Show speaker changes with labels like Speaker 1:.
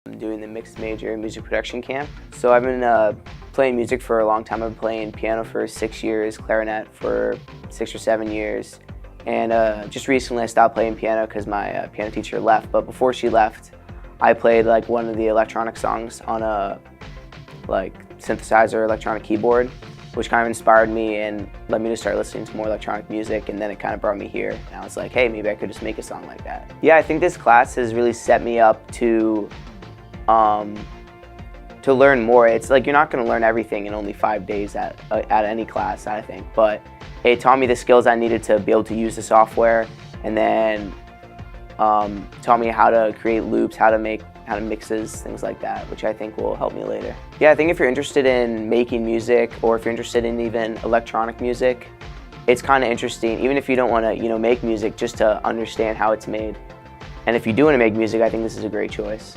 Speaker 1: I'm doing the mixed major music production camp. So I've been playing music for a long time. I've been playing piano for 6 years, clarinet for 6 or 7 years. And just recently I stopped playing piano because my piano teacher left. But before she left, I played like one of the electronic songs on a synthesizer electronic keyboard, which kind of inspired me and led me to start listening to more electronic music, and then it kind of brought me here. And I was like, hey, maybe I could just make a song like that. Yeah, I think this class has really set me up to learn more. It's like you're not going to learn everything in only 5 days at any class, I think, but it taught me the skills I needed to be able to use the software, and then taught me how to create loops, how to mixes, things like that, which I think will help me later. Yeah, I think if you're interested in making music, or if you're interested in even electronic music, it's kind of interesting, even if you don't want to, make music, just to understand how it's made. And if you do want to make music, I think this is a great choice.